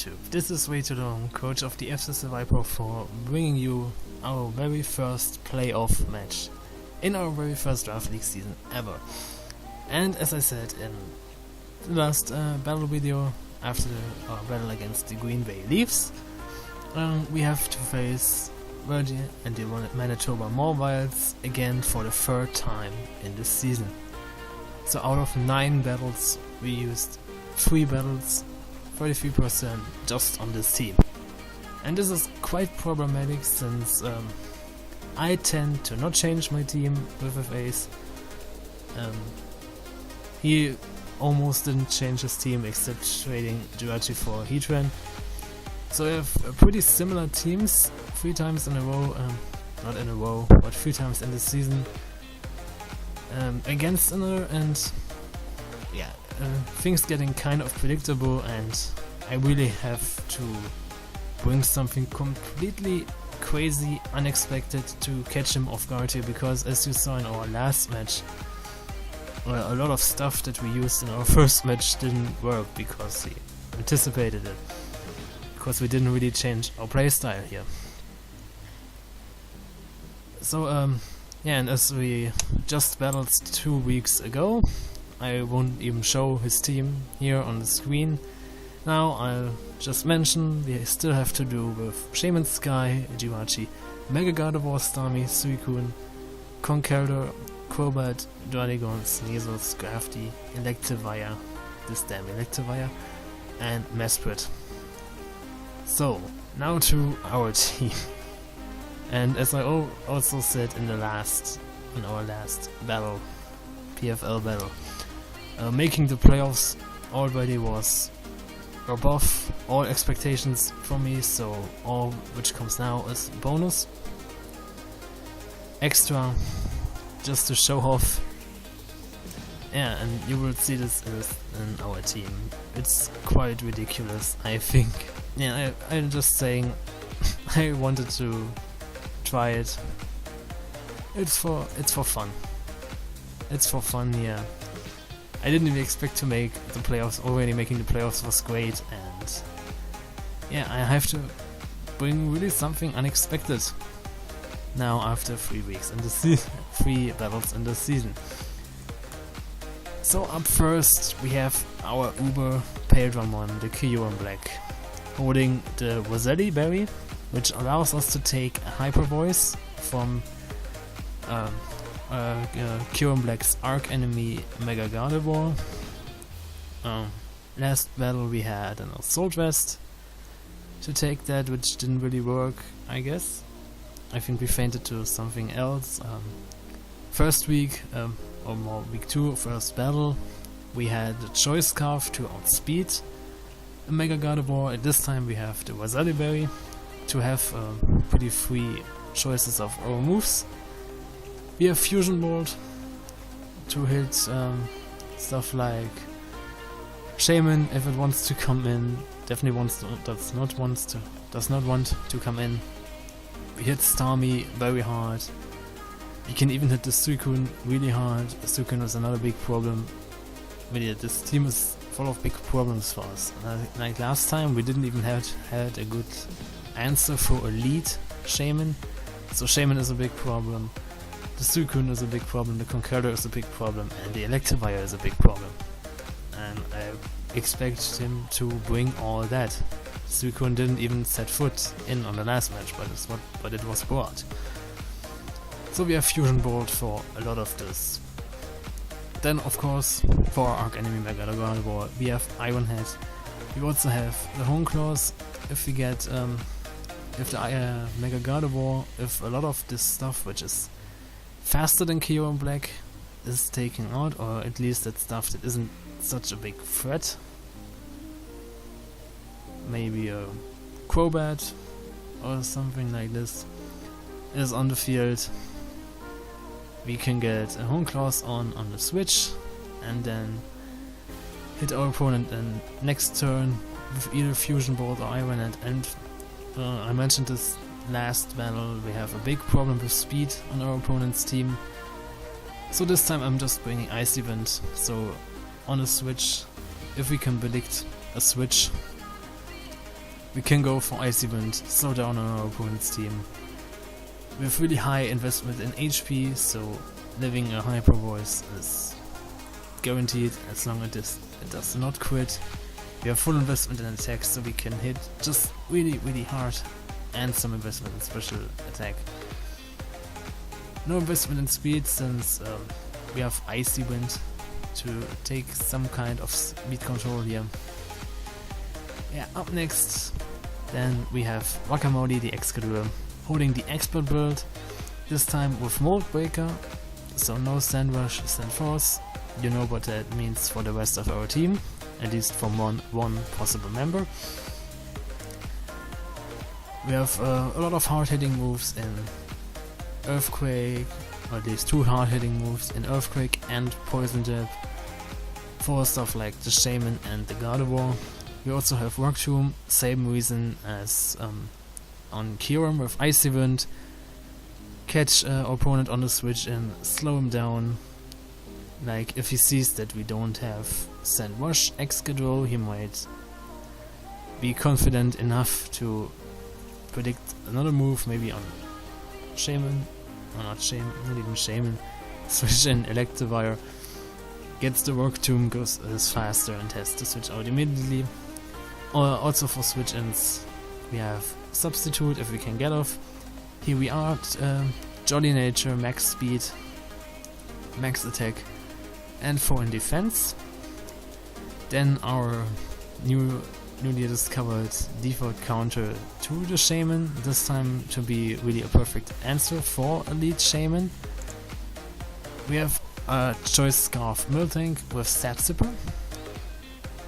YouTube, this is Way Too Long, coach of the FC Seviper, for bringing you our very first playoff match in our very first draft league season ever. And as I said in the last battle video, after our battle against the Green Bay Leafs, we have to face Virgin and the Manitoba Mawiles again for the third time in this season. So out of 9 battles, we used 3 battles, 33% just on this team. And this is quite problematic since I tend to not change my team with FAs. He almost didn't change his team except trading Jirachi for Ährwin. So we have pretty similar teams 3 times in a row, not in a row, but 3 times in the season against another, and yeah, things getting kind of predictable, and I really have to bring something completely crazy, unexpected to catch him off guard here, because as you saw in our last match, a lot of stuff that we used in our first match didn't work because he anticipated it, because we didn't really change our playstyle here. So yeah, and as we just battled 2 weeks ago, I won't even show his team here on the screen. Now I'll just mention we still have to do with Shaman Sky, Jirachi, Mega Gardevoir, Starmie, Suicune, Conkeldurr, Crobat, Dragon, Sneasel, Scrafty, Electivire, this damn Electivire, and Mesprit. So, now to our team. And as I also said in our last battle, PFL battle, making the playoffs already was above all expectations from me, so all which comes now is bonus. Extra, just to show off. Yeah, and you will see this in our team. It's quite ridiculous, I think. Yeah, I'm just saying, I wanted to try it. It's for fun. It's for fun, yeah. I didn't even expect to make the playoffs. Already making the playoffs was great, and yeah, I have to bring really something unexpected now after 3 weeks in the season, 3 battles in the season. So up first we have our Uber Paildramon, the Kyurem Black, holding the Roselli Berry, which allows us to take a Hyper Voice from Kyurem Black's Arc Enemy Mega Gardevoir. Last battle we had an Assault Vest to take that, which didn't really work, I guess. I think we fainted to something else. First week, or more week 2, first battle, we had the Choice Scarf to outspeed a Mega Gardevoir. At this time we have the Roselli Berry to have pretty free choices of our moves. We have Fusion Bolt to hit stuff like Shaman if it wants to come in. Definitely does not want to come in. We hit Starmie very hard. We can even hit the Suicune really hard. Suicune is another big problem. Really, this team is full of big problems for us. Like last time, we didn't even had a good answer for a lead Shaman. So Shaman is a big problem. The Suicune is a big problem, the Conkeldurr is a big problem, and the Electivire is a big problem. And I expect him to bring all that. Suicune didn't even set foot in on the last match, but it was brought. So we have Fusion Bolt for a lot of this. Then of course, for our Arc Enemy Mega Gardevoir, we have Iron Head. We also have the Hone Claws. If we get, if the Mega Gardevoir, if a lot of this stuff which is faster than Kyurem Black is taken out, or at least that stuff that isn't such a big threat. Maybe a Crobat or something like this is on the field. We can get a Hone Claws on the switch and then hit our opponent in next turn with either Fusion Bolt or Iron Head. And I mentioned this last battle, we have a big problem with speed on our opponent's team. So this time I'm just bringing Ice Event, so on a switch, if we can predict a switch, we can go for Icy Wind, slow down on our opponent's team. We have really high investment in HP, so living a hyper voice is guaranteed as long as it does not quit. We have full investment in attack, so we can hit just really hard, and some investment in special attack. No investment in speed, since we have Icy Wind to take some kind of speed control here. Yeah, up next, then we have Mawile the Excadrill, holding the expert build, this time with Mold Breaker, so no Sand Rush, Sand Force. You know what that means for the rest of our team, at least from one possible member. We have a lot of hard-hitting moves in Earthquake, or at least 2 hard-hitting moves in Earthquake and Poison Jab, for stuff like the Shaman and the Gardevoir. We also have Rock Tomb, same reason as on Kyurem with Icy Wind. Catch our opponent on the switch and slow him down. Like if he sees that we don't have Sand Rush Excadrill, he might be confident enough to predict another move, maybe on Shaman, or not even Shaman, switch in Electivire, gets the Rock Tomb, goes faster and has to switch out immediately. Or also for switch ins, we have Substitute if we can get off. Here we are, Jolly Nature, max speed, max attack, and 4 in defense. Then our newly discovered default counter to the Shaman, this time to be really a perfect answer for Elite Shaman. We have a Choice Scarf Miltank with Stab Zipper,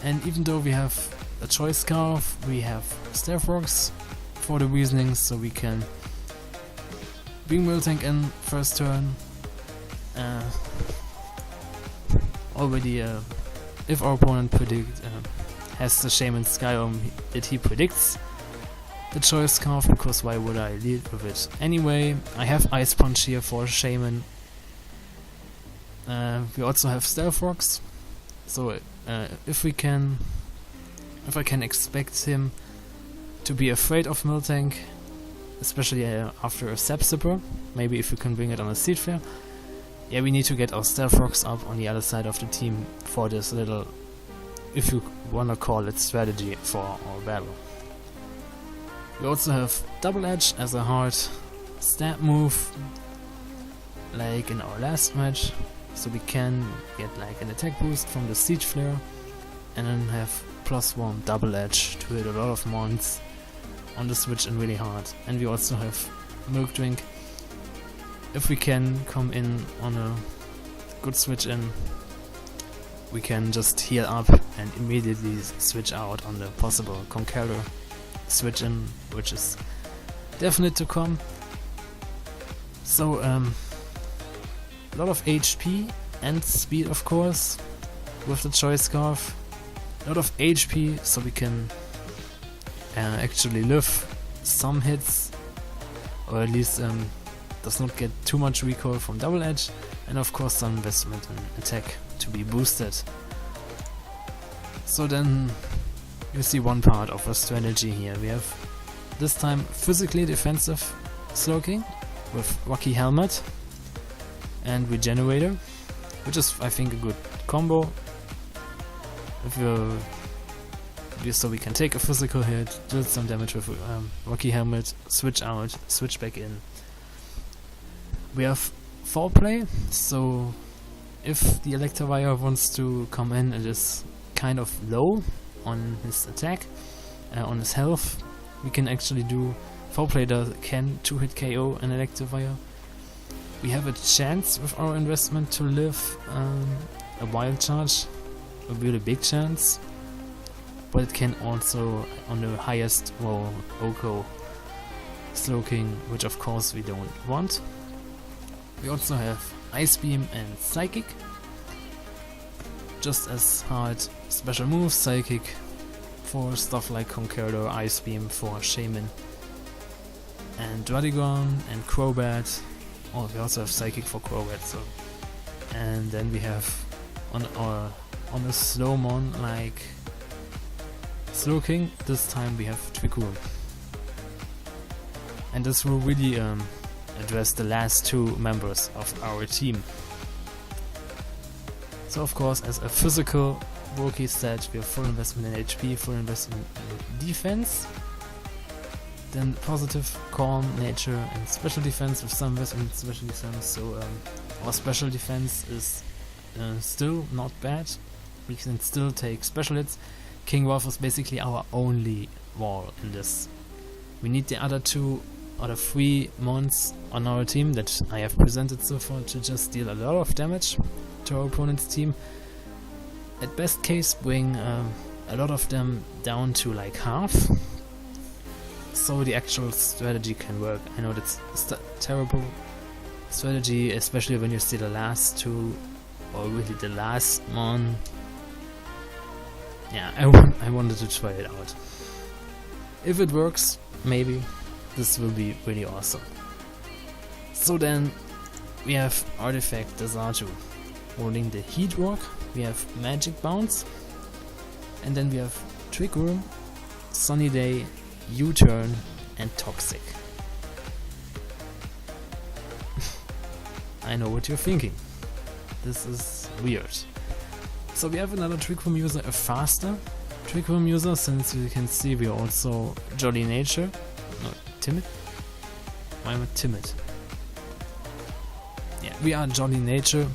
and even though we have a Choice Scarf, we have Stealth Rocks for the reasoning, so we can bring Miltank in first turn. Already, if our opponent has the Shaman Skyrim that he predicts the Choice Scarf, because why would I lead with it anyway? I have Ice Punch here for Shaman. We also have Stealth Rocks, so if I can expect him to be afraid of Miltank, especially after a Sap Zipper, maybe if we can bring it on a Seed Fair. Yeah, we need to get our Stealth Rocks up on the other side of the team for this little, if you wanna call it, strategy for our battle. We also have Double Edge as a hard stab move, like in our last match, so we can get like an attack boost from the Siege Flare, and then have +1 Double Edge to hit a lot of mons on the switch and really hard. And we also have Milk Drink. If we can come in on a good switch in, we can just heal up and immediately switch out on the possible Conqueror switch in, which is definite to come. So a lot of HP and speed, of course, with the Choice Scarf. A lot of HP, so we can actually live some hits, or at least does not get too much recoil from Double Edge, and of course some investment in attack to be boosted. So then you see one part of our strategy here. We have this time physically defensive Slowking with Rocky Helmet and Regenerator, which is I think a good combo. So we can take a physical hit, do some damage with Rocky Helmet, switch out, switch back in. We have Fall Play, so if the Electivire wants to come in, it is kind of low on his attack, on his health, we can actually do Fall Play can 2-hit KO an Electivire. We have a chance with our investment to live a Wild Charge, a really big chance, but it can also on the highest roll Oko Slowking, which of course we don't want. We also have Ice Beam and Psychic, just as hard special moves. Psychic for stuff like Conqueror, Ice Beam for Shaman, and Druddigon and Crobat. Oh, we also have Psychic for Crobat. So, and then we have on a slow mon like Slow King, this time we have Trick Room. And this will really address the last two members of our team. So of course, as a physical Brokey set, we have full investment in HP, full investment in defense. Then positive, calm, nature, and special defense with some investment in special defense. So our special defense is still not bad. We can still take special hits. King Wolf is basically our only wall in this. We need the other 2 out of 3 mons on our team that I have presented so far to just deal a lot of damage to our opponent's team. At best case, bring a lot of them down to like half, so the actual strategy can work. I know that's terrible strategy, especially when you see the last 2 or really the last mon. Yeah, I wanted to try it out. If it works, maybe this will be really awesome. So then we have Artifact Desatu holding the Heat Rock, we have Magic Bounce, and then we have Trick Room, Sunny Day, U-Turn, and Toxic. I know what you're thinking. This is weird. So we have another Trick Room user, a faster Trick Room user, since you can see we are also Jolly Nature. No, Timid? Why am I timid? Yeah, we are Jolly Nature.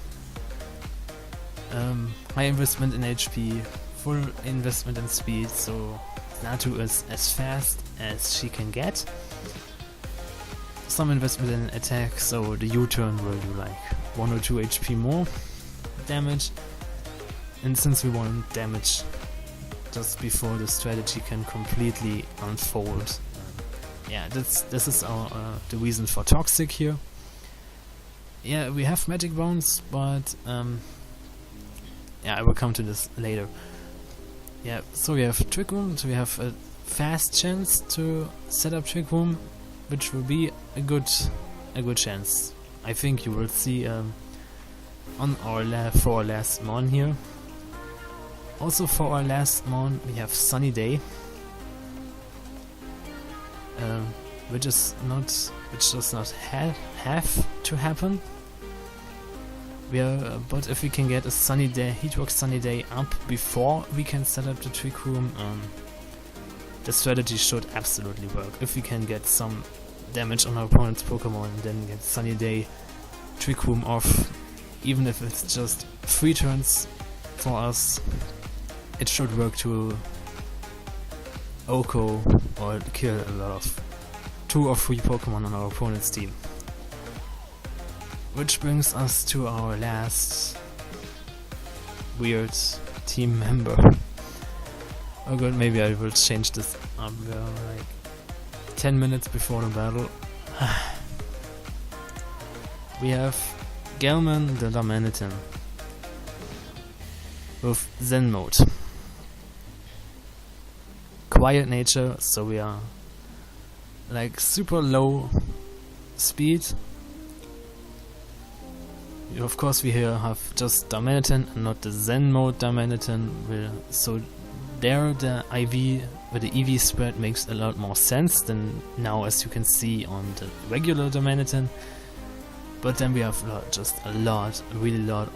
High investment in HP, full investment in speed, so Natu is as fast as she can get. Some investment in attack, so the U-turn will do like 1 or 2 HP more damage. And since we want damage just before the strategy can completely unfold, yeah, this is our the reason for Toxic here. Yeah, we have Magic Bounce, but yeah, I will come to this later. Yeah, so we have Trick Room, so we have a fast chance to set up Trick Room, which will be a good chance. I think you will see on our for our last mon here. Also for our last mon we have Sunny Day, which does not have to happen. But if we can get a Sunny Day, Heatrock Sunny Day up before we can set up the Trick Room, the strategy should absolutely work. If we can get some damage on our opponent's Pokemon and then get Sunny Day, Trick Room off, even if it's just 3 turns for us, it should work to Oko or kill a lot of 2 or 3 Pokemon on our opponent's team. Which brings us to our last weird team member. Oh god, maybe I will change this up. We are like 10 minutes before the battle. We have Gelman the Domenitan with Zen-Mode. Quiet nature, so we are like super low speed. Of course we here have just Domenitan and not the Zen-Mode Domenitan, so there the IV with the EV spread makes a lot more sense than now, as you can see on the regular Domenitan. But then we have really lot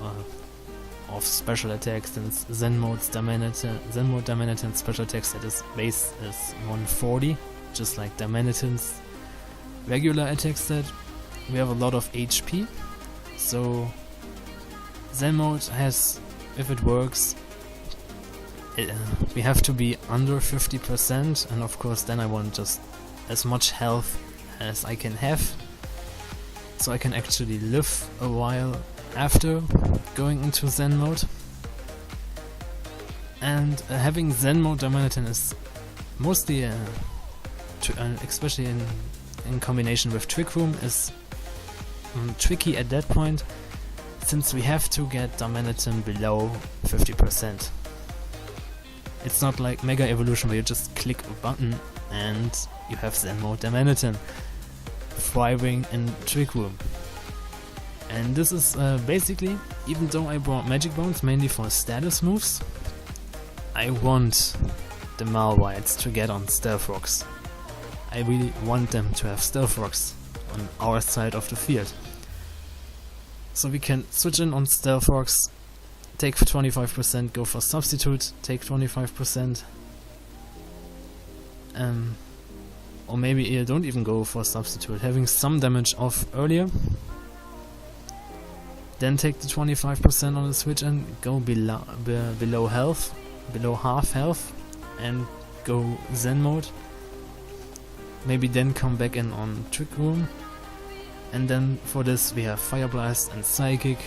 of special attacks, since Zen-Mode Domenitan special attack set is base is 140, just like Domenitan's regular attack set. We have a lot of HP. So Zen-Mode has, if it works, we have to be under 50%, and of course then I want just as much health as I can have, so I can actually live a while after going into Zen-Mode. And having Zen-Mode Domenitan is mostly, especially in combination with Trick Room, is tricky at that point, since we have to get Domenitan below 50%. It's not like Mega Evolution where you just click a button and you have Zen-Mode Domenitan thriving in Trick Room. And this is basically, even though I brought Magic Bounce mainly for status moves, I want the Mawiles to get on stealth rocks. I really want them to have stealth rocks on our side of the field. So we can switch in on stealth rocks, take 25%, go for substitute, take 25%. Or maybe you don't even go for substitute, having some damage off earlier. Then take the 25% on the switch and go below health, below half health, and go Zen-Mode. Maybe then come back in on Trick Room. And then for this we have Fire Blast and Psychic,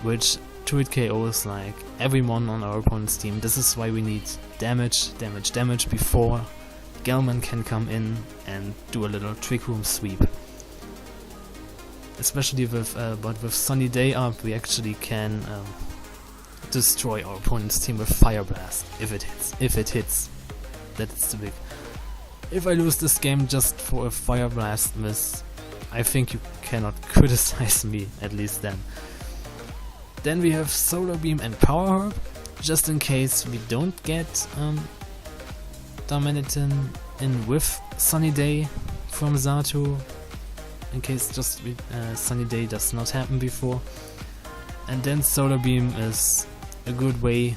which 2-hit KOs like everyone on our opponent's team. This is why we need damage before Gelman can come in and do a little Trick Room sweep. Especially but with Sunny Day up, we actually can destroy our opponent's team with Fire Blast if it hits. That's the big. If I lose this game just for a Fire Blast miss, I think you cannot criticize me, at least then. Then we have Solar Beam and Power Herb, just in case we don't get Dominatin in with Sunny Day from Zato, in case just Sunny Day does not happen before. And then Solar Beam is a good way,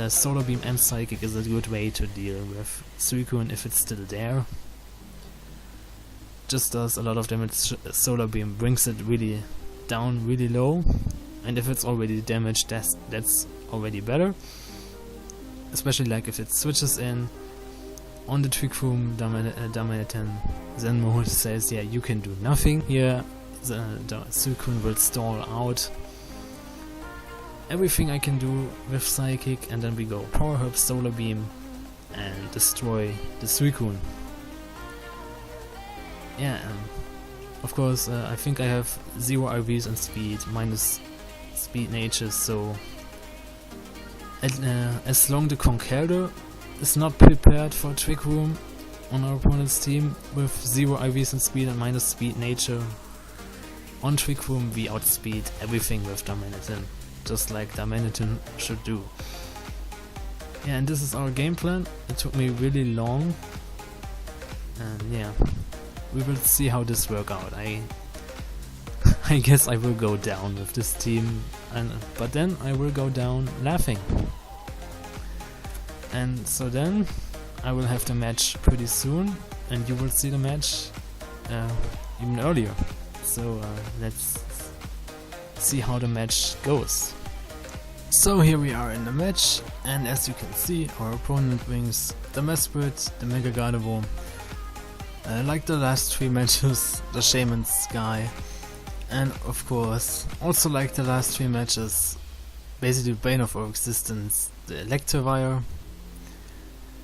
Solar Beam and Psychic is a good way to deal with Suicune if it's still there. Just does a lot of damage. Solar Beam brings it really down really low, and if it's already damaged, that's already better. Especially like if it switches in on the Trick Room, Dominatin Zen-Mode says, yeah, you can do nothing here, the Suicune will stall out. Everything I can do with Psychic, and then we go Power Herb, Solar Beam, and destroy the Suicune. Yeah, of course, I think I have 0 IVs and speed, minus speed nature, so as long the Conqueror is not prepared for Trick Room on our opponent's team with 0 IVs and speed and minus speed nature, on Trick Room we outspeed everything with Dominatin, just like Dominatin should do. Yeah, and this is our game plan. It took me really long, and yeah, we will see how this work out. I guess I will go down with this team, but then I will go down laughing. And so then I will have the match pretty soon, and you will see the match even earlier. So let's see how the match goes. So here we are in the match, and as you can see, our opponent brings the Mesprit, the Mega Gardevoir. Like the last 3 matches, the Shaman Sky, and of course, also like the last 3 matches, basically Bane of our existence, the Electivire,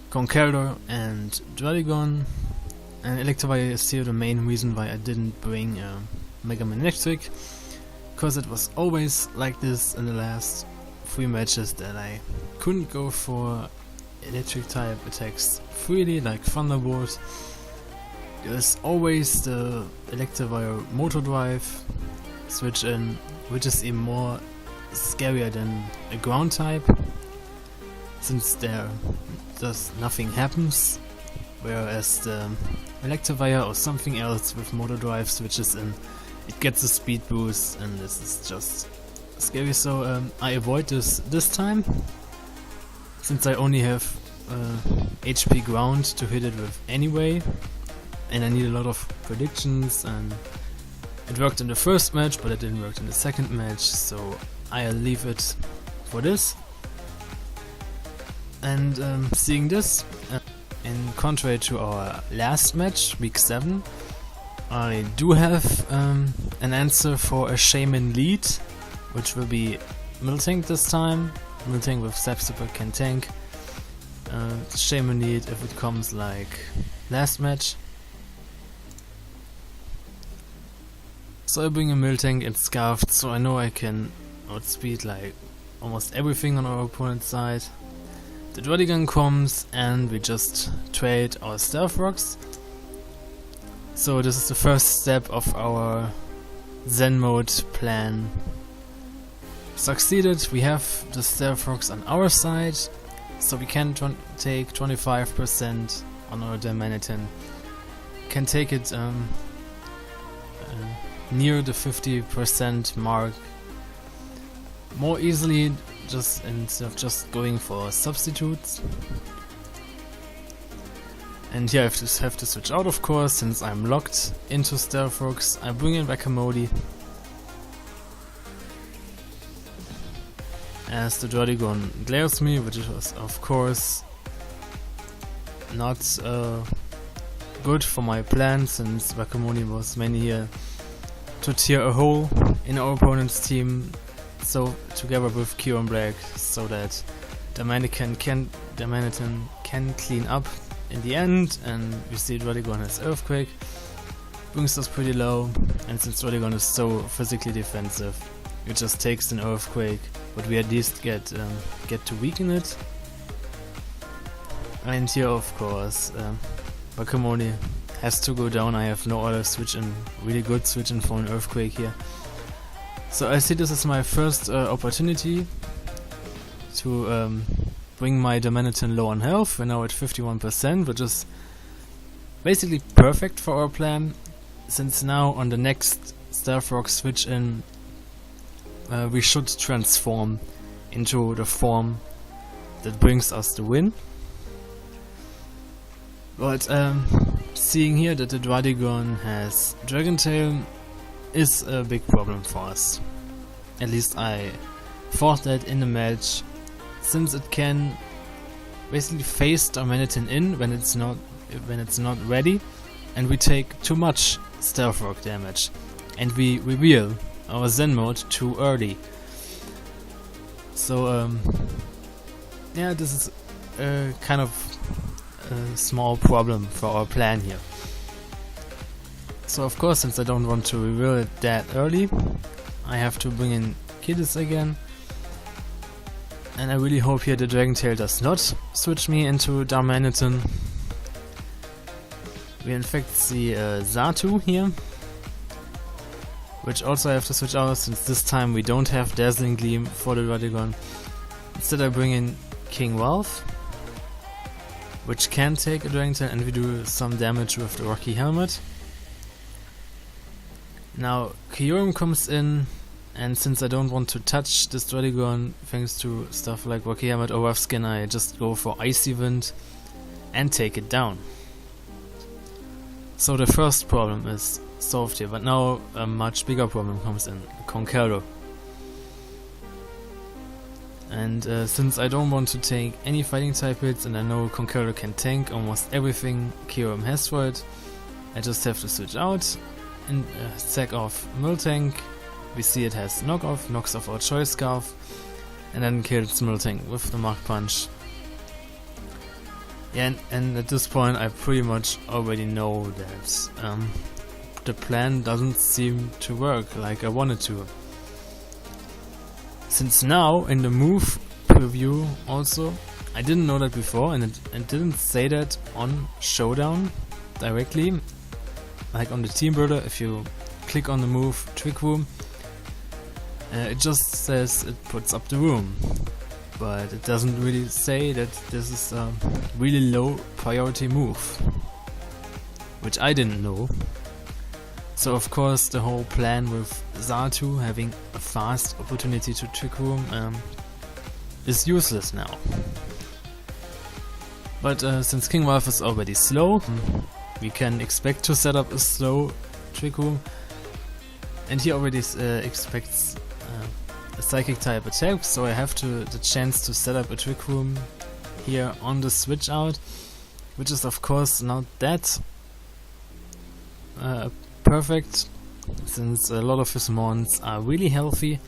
Conqueror and Dragon. And Electivire is here the main reason why I didn't bring Mega Man Electric, because it was always like this in the last 3 matches that I couldn't go for electric type attacks freely, like Thunderbolt. There's always the Electivire Motor Drive switch in, which is even more scarier than a ground type, since there just nothing happens, whereas the Electivire or something else with Motor Drive switches in, it gets a speed boost, and this is just scary. So I avoid this time, since I only have HP ground to hit it with anyway, and I need a lot of predictions, and it worked in the first match but it didn't work in the second match, so I'll leave it for this. And seeing this, in contrary to our last match, week 7, I do have an answer for a Shaman lead, which will be Miltank this time. Miltank with Seviper can tank. Shaman lead if it comes like last match. So I bring a Miltank and Scarfed, so I know I can outspeed like almost everything on our opponent's side. The Drodigan comes and we just trade our Stealth Rocks. So this is the first step of our Zen-Mode plan. Succeeded, we have the Stealth Rocks on our side, so we can take 25% on our Diamanitan. Can take it near the 50% mark more easily, just instead of just going for substitutes. And here I have to switch out, of course, since I'm locked into Stealth Rocks. I bring in Whack-A-Mole as the Dragon glares me, which is of course not good for my plan, since Whack-A-Mole was mainly here to tear a hole in our opponent's team, so together with Q and Black, so that Diamanitan can clean up in the end. And we see Dragon has Earthquake, brings us pretty low, and since Dragon is so physically defensive, it just takes an Earthquake, but we at least get to weaken it. And here, of course, Whack-A-Mole has to go down. I have no other really good switch in for an Earthquake here. So I see this as my first opportunity to bring my Diamanitan low on health. We're now at 51%, which is basically perfect for our plan, since now on the next Stealth Rock switch in, we should transform into the form that brings us the win. But seeing here that the Dragon has Dragon Tail is a big problem for us. At least I thought that in the match, since it can basically face Diamanitan in when it's not ready, and we take too much Stealth Rock damage, and we reveal our Zen-Mode too early. So yeah, this is kind of a small problem for our plan here. So of course, since I don't want to reveal it that early, I have to bring in Kidis again. And I really hope here the Dragon Tail does not switch me into Diamanitan. We in fact see Zatu here, which also I have to switch out, since this time we don't have Dazzling Gleam for the Dragon. Instead I bring in King Wolf, which can take a Dragon Tail, and we do some damage with the Rocky Helmet. Now Kyurem comes in, and since I don't want to touch this Dragon thanks to stuff like Rocky Helmet or Rough Skin, I just go for Icy Wind and take it down. So the first problem is solved here, but now a much bigger problem comes in, Conqueror. And since I don't want to take any fighting type hits, and I know Conqueror can tank almost everything Kyurem has for it, I just have to switch out and sack off Miltank. We see it has knocks off our Choice Scarf, and then kills Miltank with the Mach Punch. Yeah, and at this point I pretty much already know that the plan doesn't seem to work like I wanted to. Since now in the move preview also, I didn't know that before, and it didn't say that on Showdown directly, like on the team builder. If you click on the move Trick Room, it just says it puts up the room, but it doesn't really say that this is a really low priority move, which I didn't know. So of course the whole plan with Zatu having a fast opportunity to Trick Room is useless now. But since King Wolf is already slow, we can expect to set up a slow Trick Room, and he already expects a Psychic type attack, so I have the chance to set up a Trick Room here on the switch out, which is of course not that perfect, since a lot of his mons are really healthy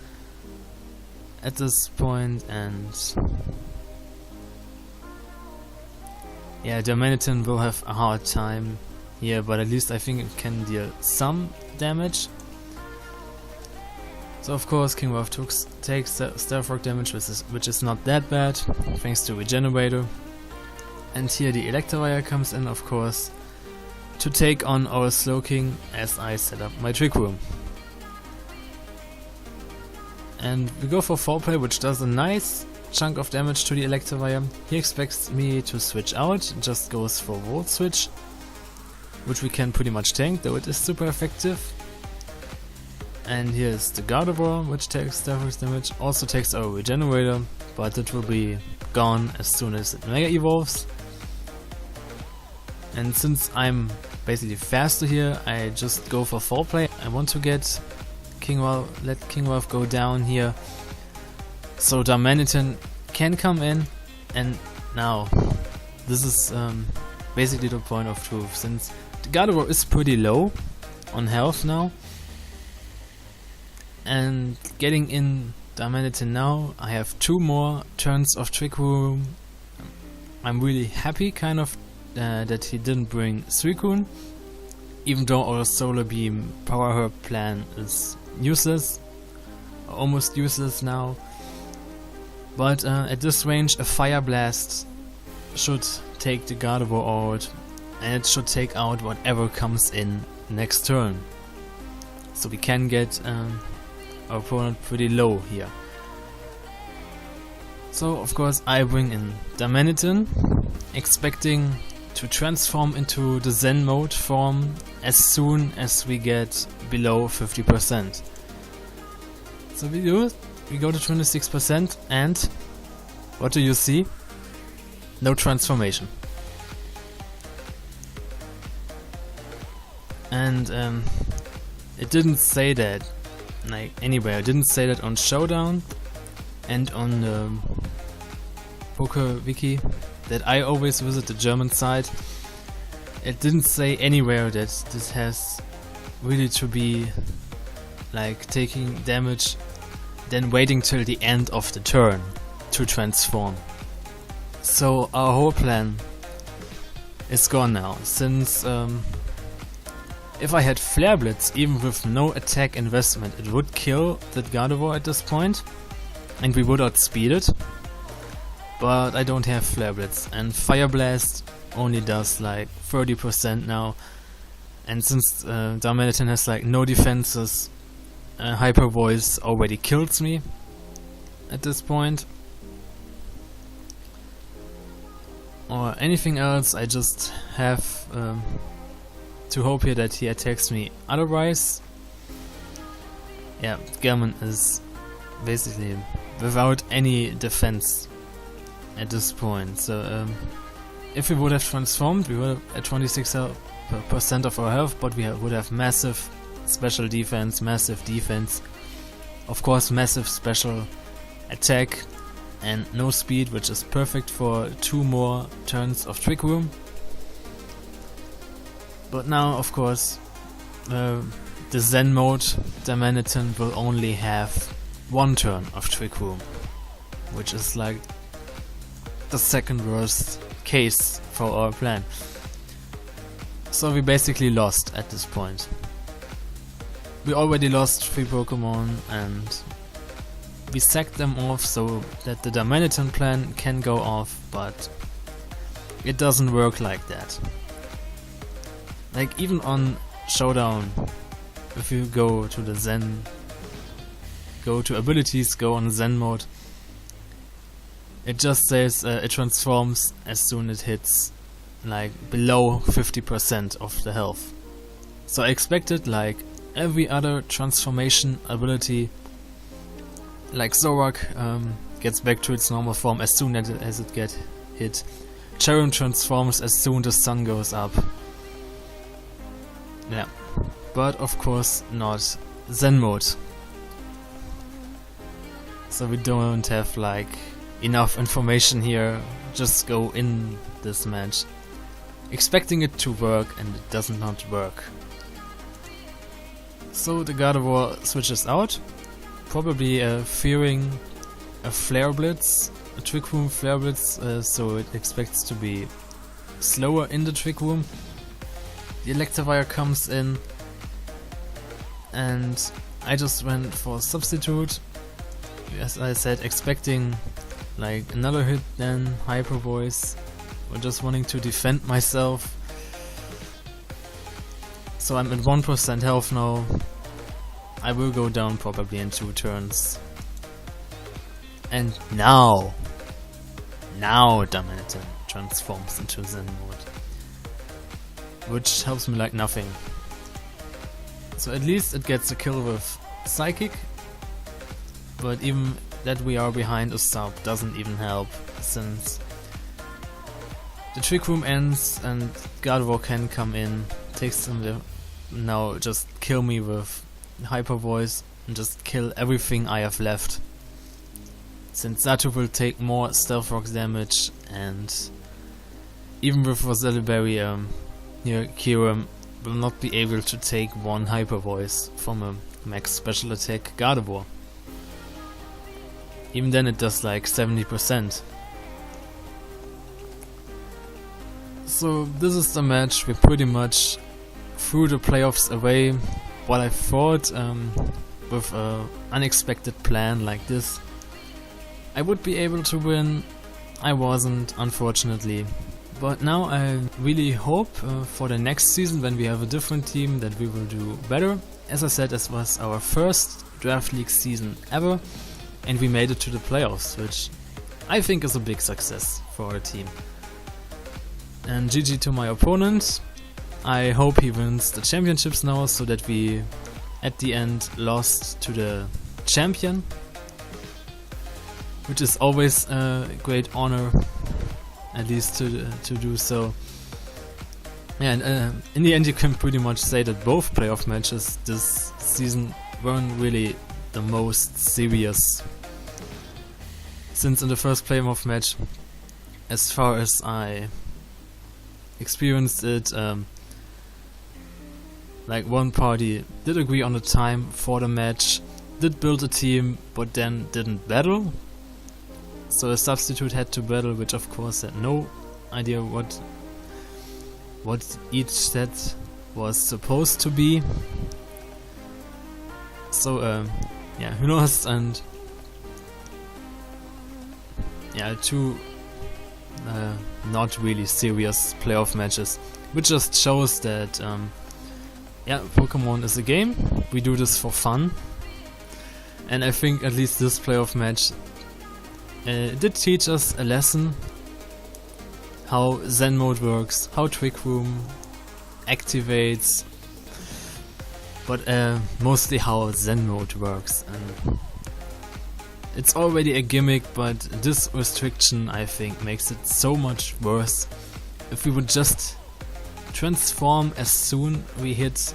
at this point, and yeah, Diamanitan will have a hard time here, but at least I think it can deal some damage. So of course King Wolf takes Stealth Rock damage, which is not that bad, thanks to Regenerator. And here the Electivire comes in, of course, to take on our Slow King as I set up my Trick Room. And we go for 4-play, which does a nice chunk of damage to the Electivire. He expects me to switch out, just goes for Volt Switch, which we can pretty much tank, though it is super effective. And here's the Gardevoir, which takes damage, also takes our Regenerator, but it will be gone as soon as it Mega Evolves. And since I'm basically faster here, I just go for Foul Play. I want to get let Kingwolf go down here, so Darmanitan can come in. And now, this is basically the point of truth, since the Gardevoir is pretty low on health now, and getting in Darmanitan now, I have 2 more turns of Trick Room. I'm really happy kind of that he didn't bring Suicune, even though our Solar Beam Power Herb plan is useless, almost useless now. But at this range, a Fire Blast should take the Gardevoir out, and it should take out whatever comes in next turn. So we can get our opponent pretty low here. So of course I bring in Darmanitan, expecting to transform into the Zen-Mode form as soon as we get below 50%. So we do it, we go to 26%, and what do you see? No transformation. And it didn't say that like anywhere. It didn't say that on Showdown and on the Poke Wiki that I always visit, the German site. It didn't say anywhere that this has really to be like taking damage, then waiting till the end of the turn to transform. So our whole plan is gone now, since if I had Flare Blitz, even with no attack investment, it would kill that Gardevoir at this point, and we would outspeed it. But I don't have Flare Blitz, and Fire Blast only does like 30% now. And since Darmanitan has like no defenses, Hyper Voice already kills me at this point. Or anything else, I just have to hope here that he attacks me. Otherwise, yeah, Gelman is basically without any defense at this point. So if we would have transformed, we would have at 26% of our health, but we would have massive special defense, massive defense, of course massive special attack, and no speed, which is perfect for 2 more turns of Trick Room. But now, of course, the Zen-Mode Darmanitan will only have 1 turn of Trick Room, which is like the second worst case for our plan. So we basically lost at this point. We already lost 3 Pokemon, and we sacked them off so that the Darmanitan plan can go off, but it doesn't work like that. Like even on Showdown, if you go to the Zen, go to abilities, go on Zen mode, it just says it transforms as soon as it hits like below 50% of the health. So I expected like every other transformation ability, like Zorak gets back to its normal form as soon as it gets hit. Charon transforms as soon as the sun goes up. Yeah, but of course not Zen mode. So we don't have like enough information here. Just go in this match expecting it to work, and it does not work. So the Gardevoir switches out, probably fearing a Flare Blitz, a Trick Room Flare Blitz, so it expects to be slower in the Trick Room. The Electivire comes in, and I just went for Substitute, as I said, expecting like another hit, then Hyper Voice, or just wanting to defend myself. So I'm at 1% health now. I will go down probably in 2 turns. And now Dominator transforms into Zen-Mode, which helps me like nothing. So at least it gets a kill with Psychic, but even that we are behind a sub doesn't even help, since the Trick Room ends and God of War can come in, takes him there, now just kill me with Hyper Voice and just kill everything I have left. Since Zatu will take more Stealth Rock damage, and even with Roselli Berry here, Kira will not be able to take one Hyper Voice from a max special attack God of War. Even then it does like 70%. So this is the match. We're pretty much through the playoffs away. What I thought with an unexpected plan like this, I would be able to win. I wasn't, unfortunately. But now I really hope for the next season, when we have a different team, that we will do better. As I said, this was our first Draft League season ever, and we made it to the playoffs, which I think is a big success for our team. And GG to my opponent. I hope he wins the championships now, so that we at the end lost to the champion, which is always a great honor, at least to do so. Yeah, and in the end you can pretty much say that both playoff matches this season weren't really the most serious. Since in the first playoff match, as far as I experienced it, like one party did agree on the time for the match, did build a team, but then didn't battle. So a substitute had to battle, which of course had no idea what each set was supposed to be. So yeah, who knows? And yeah, two not really serious playoff matches, which just shows that yeah, Pokemon is a game. We do this for fun, and I think at least this playoff match did teach us a lesson, how Zen-Mode works, how Trick Room activates, but mostly how Zen-Mode works. And it's already a gimmick, but this restriction, I think, makes it so much worse. If we would just transform as soon we hit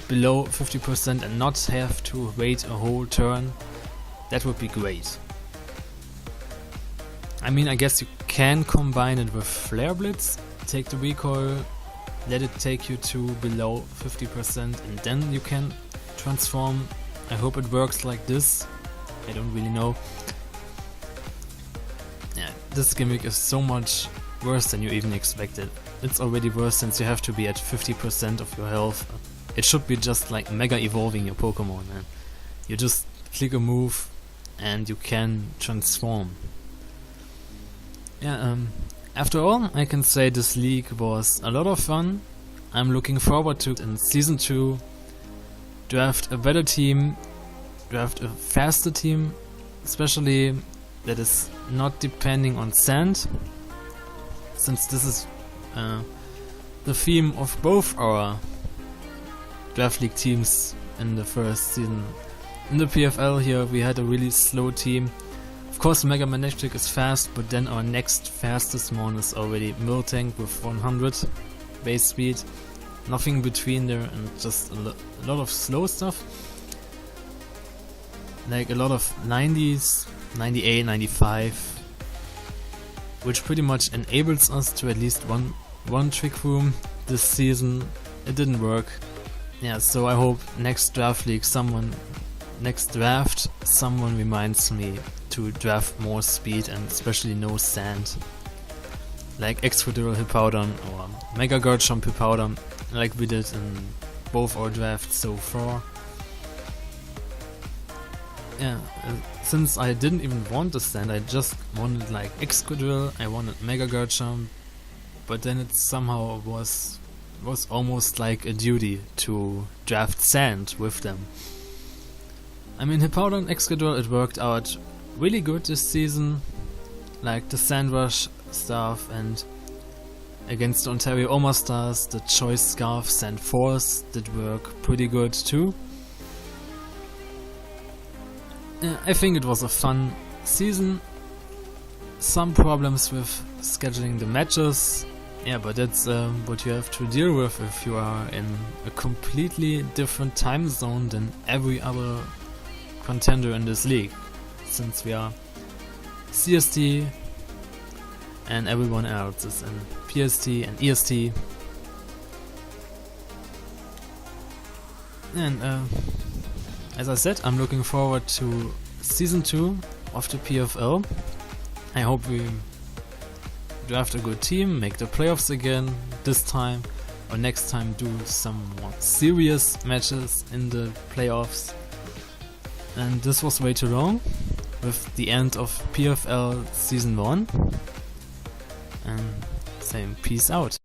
below 50% and not have to wait a whole turn, that would be great. I mean, I guess you can combine it with Flare Blitz, take the recoil, let it take you to below 50%, and then you can transform. I hope it works like this. I don't really know. Yeah, this gimmick is so much worse than you even expected. It's already worse since you have to be at 50% of your health. It should be just like mega evolving your Pokemon, man. You just click a move and you can transform. Yeah, after all, I can say this league was a lot of fun. I'm looking forward to, in Season 2, draft a better team, draft a faster team, especially that is not depending on sand, since this is the theme of both our Draft League teams in the first season. In the PFL here we had a really slow team. Of course Mega Magnetic is fast, but then our next fastest mon is already Miltank with 100 base speed. Nothing between there, and just a lot of slow stuff. Like a lot of 90s, 98, 95, which pretty much enables us to at least one Trick Room this season. It didn't work. Yeah, so I hope next draft someone reminds me to draft more speed and especially no sand. Like Excadrill Hippowdon or Mega Garchomp Hippowdon, like we did in both our drafts so far. Yeah, since I didn't even want the sand, I just wanted like Excadrill, I wanted Mega Garchomp, but then it somehow was almost like a duty to draft sand with them. I mean, Hippowdon, Excadrill, it worked out really good this season, like the Sandrush stuff, and against the Ontario Oma Stars, the Choice Scarf Sand Force did work pretty good too. I think it was a fun season. Some problems with scheduling the matches, yeah, but that's what you have to deal with if you are in a completely different time zone than every other contender in this league, since we are CST and everyone else is in PST and EST. And as I said, I'm looking forward to Season 2 of the PFL. I hope we draft a good team, make the playoffs again this time, or next time do some more serious matches in the playoffs. And this was way too long, with the end of PFL Season 1. And saying peace out.